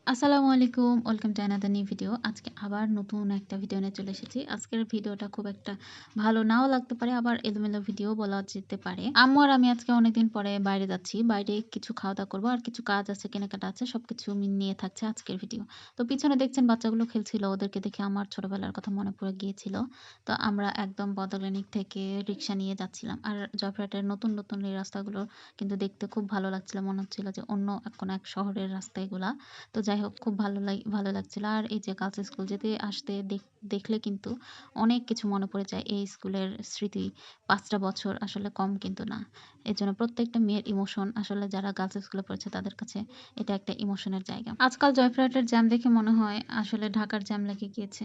আসসালামু আলাইকুম। Welcome to another new video. আজকে আবার নতুন একটা ভিডিও নিয়ে চলে এসেছি। আজকের ভিডিওটা খুব একটা ভালো নাও লাগতে পারে, আবার এলোমেলো ভিডিও বলা যেতে পারে। আম্মু আর আমি আজকে অনেকদিন পরে বাইরে যাচ্ছি। বাইরে কিছু খাওয়া-দাওয়া করব। আর কিছু কাজ আছে, কেনাকাটা আছে। সবকিছু নিয়ে থাকছে আজকের ভিডিও। তো পিছনে দেখছেন বাচ্চাগুলো খেলছিল। ওদেরকে দেখে আমার ছোটবেলার কথা মনে পড়ে গিয়েছিল। তো আমরা একদম বদরকানিক থেকে রিক্সা নিয়ে যাচ্ছিলাম। আর জয়পুরহাটের নতুন এই রাস্তাগুলো কিন্তু দেখতে খুব ভালো লাগছিল। মনে হচ্ছিল যে অন্য কোনো এক শহরের রাস্তা এগুলা। তো যাই হোক, খুব ভালো লাগছিল। আর এই যে গার্লস স্কুল যেতে আসতে দেখলে কিন্তু অনেক কিছু মনে পড়ে যায়। এই স্কুলের স্মৃতি ৫ টা বছর আসলে কম কিন্তু না। এজন্য প্রত্যেকটা মেয়ের ইমোশন আসলে যারা গার্লস স্কুলে পড়েছে তাদের কাছে এটা একটা ইমোশনের জায়গা। আজকাল জয়পুরহাটের জ্যাম দেখে মনে হয় আসলে ঢাকার জ্যাম লেগে গিয়েছে।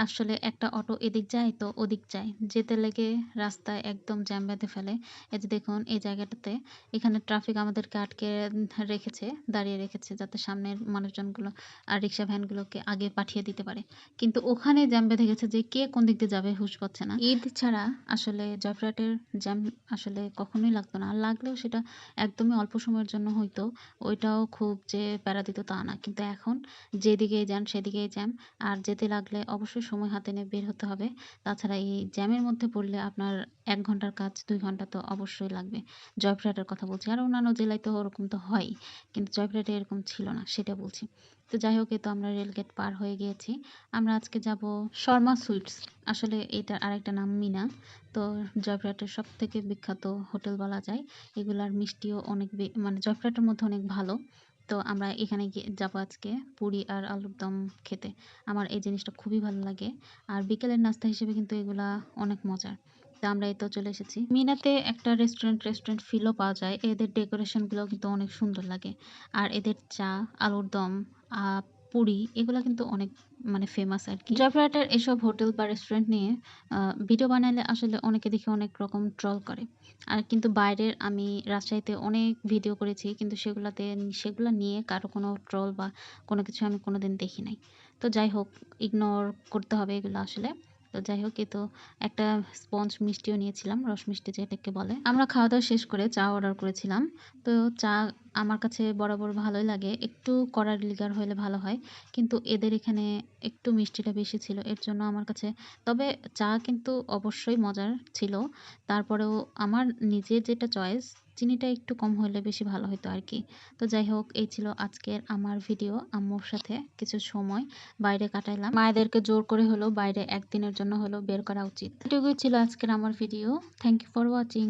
আসলে একটা অটো এদিক যায় তো ওদিক যায়। যেতে লেগে রাস্তায় একদম জ্যাম বেঁধে ফেলে। এই যে দেখুন এই জায়গাটাতে এখানে ট্রাফিক আমাদেরকে আটকে দাঁড়িয়ে রেখেছে যাতে সামনের মানুষজনগুলো আর রিক্সা ভ্যানগুলোকে আগে পাঠিয়ে দিতে পারে। কিন্তু ওখানে জ্যাম বেঁধে গেছে যে কে কোন দিক দিয়ে যাবে হুঁশ পাচ্ছে না। ঈদ ছাড়া আসলে জয়পুরহাটের জ্যাম আসলে কখনোই লাগতো না। আর লাগলেও সেটা একদমই অল্প সময়ের জন্য হইতো। ওইটাও খুব যে প্যারা দিত তা না। কিন্তু এখন যেদিকেই যান সেদিকেই জ্যাম। আর যেতে লাগলে অবশ্যই সময় হাতে নিয়ে বের হতে হবে। তাছাড়া এই জ্যামের মধ্যে পড়লে আপনার ১ ঘন্টার কাজ ২ ঘন্টা তো অবশ্যই লাগবে। জয়পুরহাটের কথা বলছি। আর অন্যান্য জেলায় তো ওরকম তো হয়ই। কিন্তু জয়পুরহাটে এরকম ছিল না, সেটা বলছি। তো যাই হোক, এই তো আমরা রেলগেট পার হয়ে গিয়েছি। আমরা আজকে যাব শর্মা সুইটস। আসলে এটার আরেকটা নাম মিনা। তো জয়পুরহাটের সবথেকে বিখ্যাত হোটেল বলা যায়। এগুলার মিষ্টিও অনেক মানে জয়পুরহাটের মধ্যে অনেক ভালো। তো আমরা এখানে গিয়ে যাবো আজকে পুরি আর আলুর দম খেতে। আমার এই জিনিসটা খুবই ভালো লাগে। আর বিকেলের নাস্তা হিসেবে কিন্তু এগুলা অনেক মজার। তো আমরা এই তো চলে এসেছি। মিনাতে একটা রেস্টুরেন্ট ফিলও পাওয়া যায়। এদের ডেকোরেশন গুলো কিন্তু অনেক সুন্দর লাগে। আর এদের চা, আলুর দম, আ পুরি এগুলা কিন্তু অনেক মানে ফেমাস আরকি। জয়পুরহাটের এসব হোটেল বা রেস্টুরেন্ট নিয়ে আ ভিডিও বানাইলে আসলে অনেকে দেখি অনেক রকম ট্রল করে। আর কিন্তু বাইরের আমি রাজশাহীতে অনেক ভিডিও করেছি, কিন্তু সেগুলা নিয়ে কারো কোনো ট্রল বা কোনো কিছু আমি কোনোদিন দেখি নাই। তো যাই হোক, ইগনোর করতে হবে এগুলো আসলে। তো যাই হোক, এই তো একটা স্পঞ্জ মিষ্টিও নিয়েছিলাম, রস মিষ্টি যেটাকে বলে। আমরা খাওয়া-দাওয়া শেষ করে চা অর্ডার করেছিলাম। তো চা আমার কাছে বরাবর ভালোই লাগে। একটু কড়া লিকার হলে ভালো হয়। কিন্তু এদের এখানে একটু মিষ্টিটা বেশি ছিল। এর জন্য আমার কাছে, তবে চা কিন্তু অবশ্যই মজার ছিল। তারপরেও আমার নিজের যেটা চয়েস, চিনিটা একটু কম হলে বেশি ভালো হইতো আরকি। তো যাই হোক, এই ছিল আজকের আমার ভিডিও। আম্মুর সাথে কিছু সময় বাইরে কাটাইলাম। মায়েদেরকে জোর করে হলেও বাইরে একদিনের জন্য হলেও বের করা উচিত। এটুকুই ছিল আজকের আমার video. Thank you for watching.